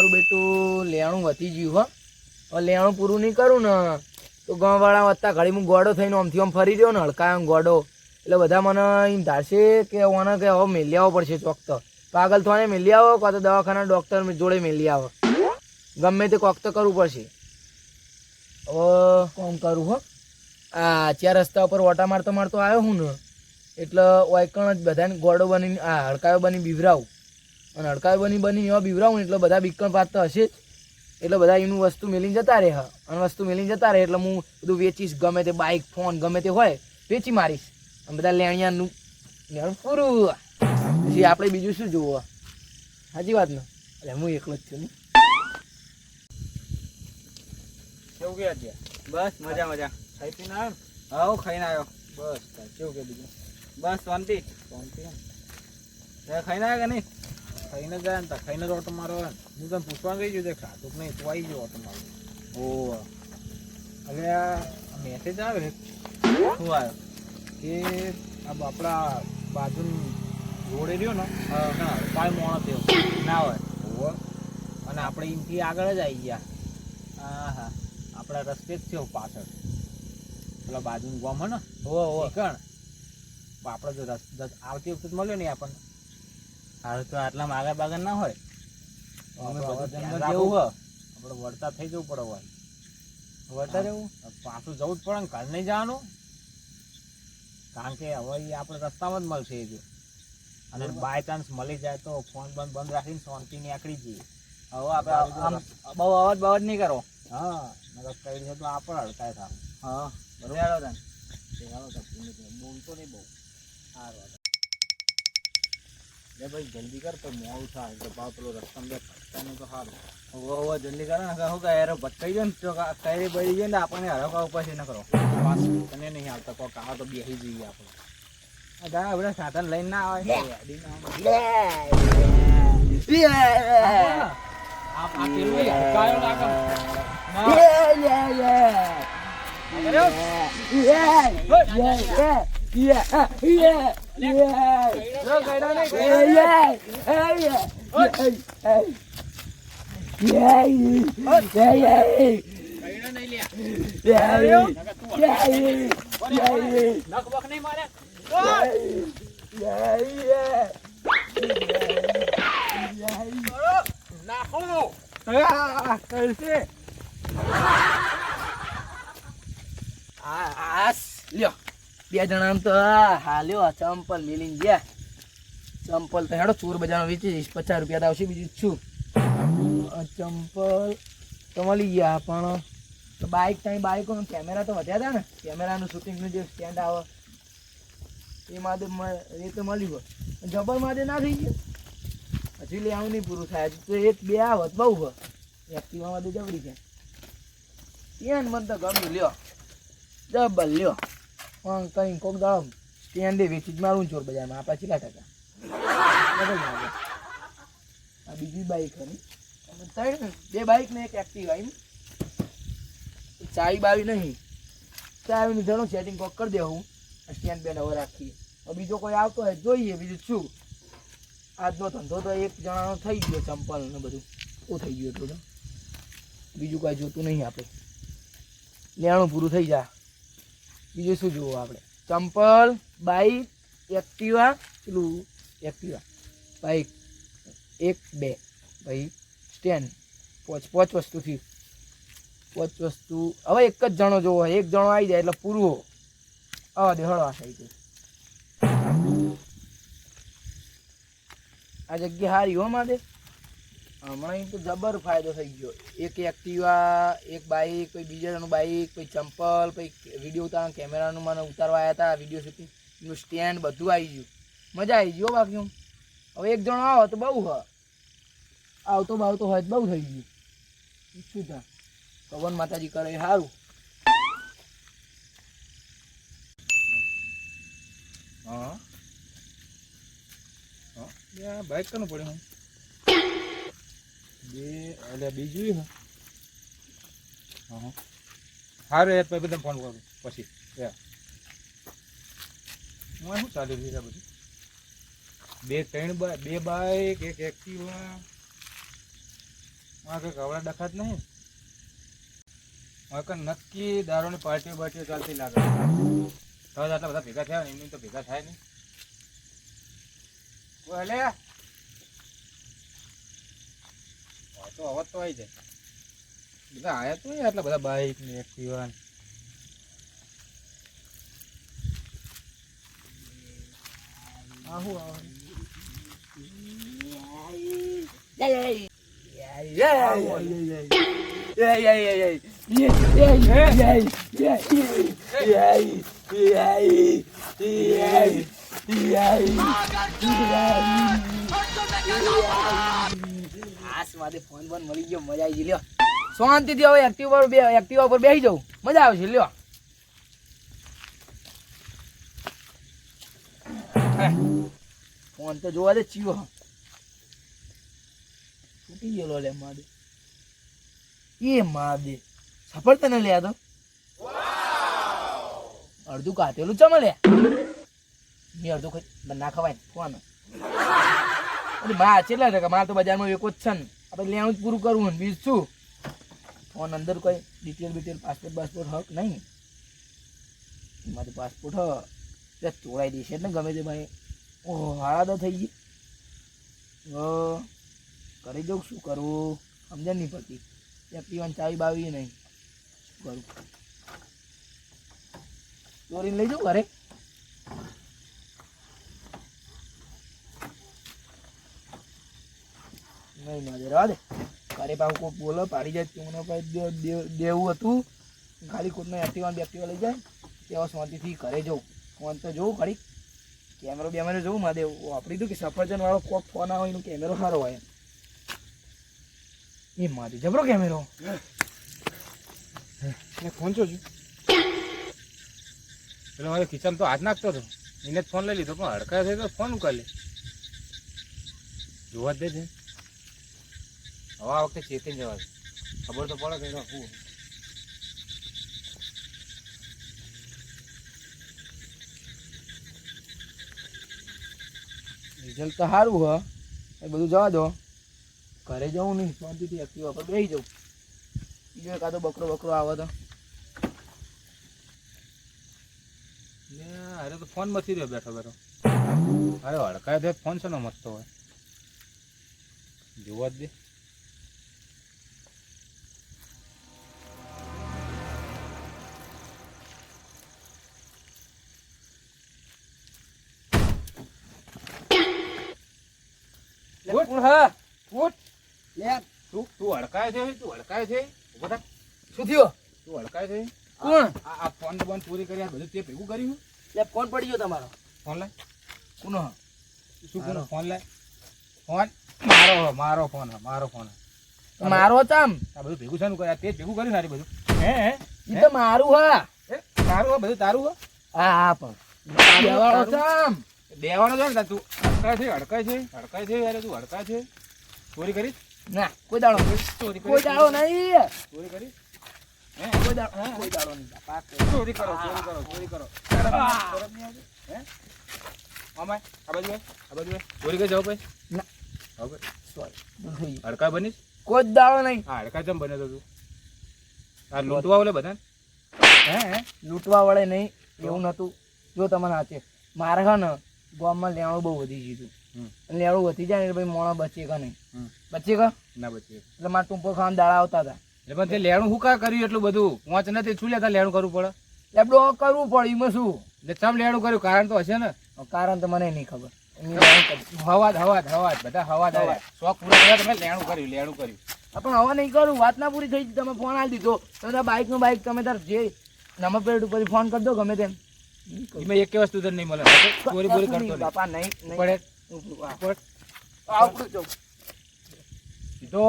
મારું બેટું લેણું વધી ગયું હો. હવે લેણું પૂરું નહીં કરું ને તો ગામવાળા વધતા ઘડી હું ગોડો થઈને આમથી આમ ફરી રહ્યો ને હડકાયો ગોડો, એટલે બધા મને એમ ધારશે કે ઓને કે હવે મેલી આવવો પડશે ચોક તો પાગલ થવાને મેલી આવો કાં તો દવાખાના ડૉક્ટર જોડે મેલી આવો, ગમે તે કોક તો કરવું પડશે. હવે કોમ કરું હો. આ ચાર રસ્તા ઉપર ઓટા મારતો મારતો આવ્યો હું ને એટલે વાયકણ જ બધાને ગોડો બનીને આ હડકાયો બની બીવરાવું, અને હડકાયો બની એવા બીવરાવું એટલે બધા બીકણ પાડતા હશે જ, એટલે બધા એનું વસ્તુ મેલીને જતા રહે. અને વસ્તુ મેલીને જતા રહે એટલે હું બધું વેચીશ, ગમે તે બાઇક ફોન ગમે તે હોય વેચી મારીશ, અને બધા લેણિયાનું લેણું પૂરું. પછી આપણે બીજું શું જોવું? સાચી વાત ને? એટલે હું એકલો જ છું ને. કેવું કે આજે? બસ મજા મજા. ખાઈ પીને આવ્યો? હા ખાઈને આવ્યો. બસ કેવું કે બીજું? બસ શાંતિ શાંતિ. ખાઈને આવ્યા કે નહીં? ખાઈને ગયા ને ખાઈને જ ઓટો મારો. હું તને પૂછવા ગઈ છું ખાતું કે નહીં તું આવી ગયો ઓટો મારો. ઓ હવે આ મેસેજ આવે શું આવ્યો કે આ આપણા બાજુ રોડે રહ્યો ને કાલ મોણો થયો ના હોય અને આપણે એમથી આગળ જ આવી ગયા. હા હા આપણા રસ્તે જ થયો પાછળ પેલા બાજુનું ગામ હોય ને કણ આપણે જો આવતી વખતે મળ્યો નહીં આપણને. હાલ તો આટલા આગળ બાગળ ના હોય જેવું હોય આપણે વળતા થઈ જવું પડે હોય વળતા જવું પાછું જવું જ પડે ને ઘર નહીં જવાનું કારણ કે હવે આપણે રસ્તામાં જ મળશે એ જો અને બાય ચાન્સ મળી જાય તો ફોન બંધ રાખીને શાંતિ નીકળી જઈએ. હવે આપણે બહુ અવાજ બવાજ નહીં કરો. હા કઈ છે તો આપણે હડકાય થાય. હા બરોબર બોલતો નહીં બહુ સારું. ભાઈ જલ્દી કર તો મોડું થાય એટલે ભાવ પેલો રસ્તામાં બે ફટકાનું તો સારું. હવે જલ્દી કરે ને શું કહે યાર ભટકાઈ જાય ને તો કઈ બળી જાય ને આપણને હરવા ઉપર ન કરો તને નહીં આવતા કોક આવે તો બેસી જઈએ આપણે. ગા બધા સાધન લઈને ના આવે બે જણા તો હાલ્યો ચંપલ મેલીને ગયા. ચંપલ તો હેડો ચોર બજારનો વેચી જઈશ, 50 રૂપિયા આવશે બીજું છું. ચંપલ તો મળી ગયા પણ બાઇક ત્યાં બાઇકોનો કેમેરા તો વધ્યા હતા ને, કેમેરાનું શૂટિંગનું જે સ્ટેન્ડ આવે એમાં એ તો મળી ગયો. જબર માં ના થઈ ગયું હજી લેવું નહીં પૂરું થાય તો એક બે આવત બહુ હોય એક્ટિવામાં તો જબરી છે. ત્યાં મને તો ગમ્યું લ્યો જબર લ્યો પણ કંઈ કોક દાડો સ્ટેન્ડે વેચી જ મારું ચોર બજારમાં આપણા કેટલા ટકા આ બીજી બાઈક હતી બે બાઈક ને એક એક્ટિવા એમ ચાવી બાવી નહીં ચાવીનું ઘણું સેટિંગ કોક કરી દેવું સ્ટેન્ડ બે નવો રાખીએ. બીજો કોઈ આવતો હોય જોઈએ બીજું શું. આજનો ધંધો તો એક જણાનો થઈ ગયો ચંપલ ને બધું શું થઈ ગયું એટલું તો બીજું કાંઈ જોતું નહીં. આપણે લેણું પૂરું થઈ જાય બીજું શું જોવું આપણે? ચંપલ બાઈક એક્ટિવા પેલું એક્ટિવા બાઈક એક બે ભાઈ સ્ટેન્ડ પોચ વસ્તુથી પોચ વસ્તુ. હવે એક જ જણો જોવો હોય, એક જણો આવી જાય એટલે પૂરું. આવા દે હળો આ સાઈડ આ જગ્યા સારી હો મારે હમણાં તો જબર ફાયદો થઈ ગયો. એક એક્ટિવા એક બાઈક પછી બીજાનું બાઈક પછી ચંપલ પછી વિડીયો ઉતારવા કેમેરાનું મને ઉતારવા આવ્યા હતા વિડીયો શૂટિંગનું સ્ટેન્ડ બધું આવી ગયું. મજા આવી ગયો. બાકી હવે એક જણો આવો તો બહુ હોય, આવતો બાવતો હોય તો બહુ થઈ ગયું. શું થાય ભગવાન માતાજી કરે એ સારું. હા હા બાઈક કરવું પડે હું બે એટલે બીજું હા સારું યાર પછી બધા ફોન કરું પછી હું શું ચાલી રહ્યું છે બધું? બે બાઈક એક એક્ટિવા માં કઈ કવડા ડખાત નહીં. હવે નક્કી દારૂની પાર્ટીઓ બાર્ટીઓ ચાલતી લાગે. હવે આટલા બધા ભેગા થયા ને એમની તો ભેગા થાય નહીં. લે તો અવાજ તો આવી જાય. બધા આયા તો આટલા બધા બાઈક ને એક્ટિવા. આહું આવે. ફોન બોન મળી ગયો, મજા આવી ગઈ. લ્યો શાંતિથી હવે એક્ટિવા પર બેસી જાઉં, મજા આવશે. લ્યો ફોન તો જોવા દે ચીયો છૂટી ગયેલો. લે માદે એ માદે સફળ તને લે તો અડધું કાતેલું ચમ લે મેં અડધું ખાઈ ના ખવાય ફોન. બા છેલ્લા ટકા મારે તો બજારમાં વેકો જ છે ને, આપણે લેવાનું જ પૂરું કરવું ને બીજું શું. ફોન અંદર કોઈ ડિટેલ પાસપોર્ટ હક નહીં. મારું પાસપોર્ટ ત્યાં ચોરાઈ દેશે ને ગમે તે ભાઈ. ઓહો હાડા તો થઈ ગઈ. કરી દઉં શું કરવું સમજણ નહીં પડતી. ત્યાં પીવાની ચાવી બાવી નહીં કરું. ચોરીને લઈ જાઉં ઘરે. નહીં મારે રહેવા દે. ઘરે પાછું કોઈ બોલો પાડી જાય તું દેવું હતું. ખાલી કોઈનો એક્ટિવા લઈ જાય તેવા શાંતિથી ઘરે જવું. ફોન તો જોઉં ખરી. કેમેરો જોવું મારે વાપરી દઉં કે સફરજન વાળો કોક ફોન આવે એનો કેમેરો સારો હોય એ મારી જબરો કેમેરો. ફોન જોજો. પેલો મારે ખીચામાં તો હાથ નાખતો હતો એને જ ફોન લઈ લીધો પણ હડકાય થઈ તો ફોન ઉકાલે જોવા જ દે છે. હવે આ વખતે ચેતીને જવા દે. ખબર તો પડે કે શું. રિઝલ્ટ તો સારું હ એ બધું જવા દો. ઘરે જવું નહીં શાંતિથી એક્ટિવા પર બેસી જાઉં. બીજો એકાદો બકરો આવે તો અરે તો ફોન મથી રહ્યો બેઠો અરે હડકાય દે ફોન છે ને મસ્ત હોય જોવા જ દે. તું હડકાય છે ઉભો થા. શું થયું? તું હડકાય છે. કોણ? આ ફોન બંધ ચોરી કરી બધું તે ભેગું કર્યું. ફોન પડી ગયો તમારો. ફોન લાય. કોનો? શું કોનો ફોન લાય? ફોન મારો ફોન મારો ચમ આ બધું ભેગું છે કર્યા તે ભેગું કર્યું સારી બધું. એ તો મારું હા. તારું હા બધું તારું હા. હા પણ દેવાળો ચમ દેવાનો છે ને તું હડકાય છે યાર તું હડકાય છે. ચોરી કરી ના કોઈ દાડો નહીં. ચોરી કોઈ દાડો નહીં. ચોરી કરી કોઈ દાડો નહીં. ચોરી કરો હે અમાય આ બાજુ ચોરી કરી જાવ ભાઈ. ના હવે સોરી હડકા બનીશ. કોઈ દાડો નહીં. હા હડકા જેમ બને તો તું આ લૂંટવા ઓલે બધા હે લૂંટવા વળે નહીં એવું નતું. જો તમને સાચે મારે હા ને ગામમાં લેણું બહુ વધી ગયું હતું. લેણું વધી જાય ને એટલે ભાઈ મોણા બચે કા નહીં. બચે કા ના બચે એટલે મારે ટૂંપો ખાવાનું દાડા આવતા હતા. એટલે પણ તે લેણું શું કા કર્યું એટલું બધું પહોંચ નથી શું લેતા લેણું કરવું પડે. એટલે કરવું પડે એમાં શું. એટલે ચમ લેણું કર્યું કારણ તો હશે ને. કારણ તો મને નહીં ખબર. હવાજ બધા હવાજ શોખ પૂરા કર્યા તમે લેણું કર્યું. પણ હવે નહીં કરું. વાત ના પૂરી થઈ. તમે ફોન આપી દીધો. તમે બાઇક તમે તાર જે નંબર પ્લેટ ઉપર ફોન કરી દો ગમે તેમ. એમાં એક વસ્તુ તો નહીં મળે. ચોરી બોરી કરતો બાપા નહીં પડે આવડું જો સીધો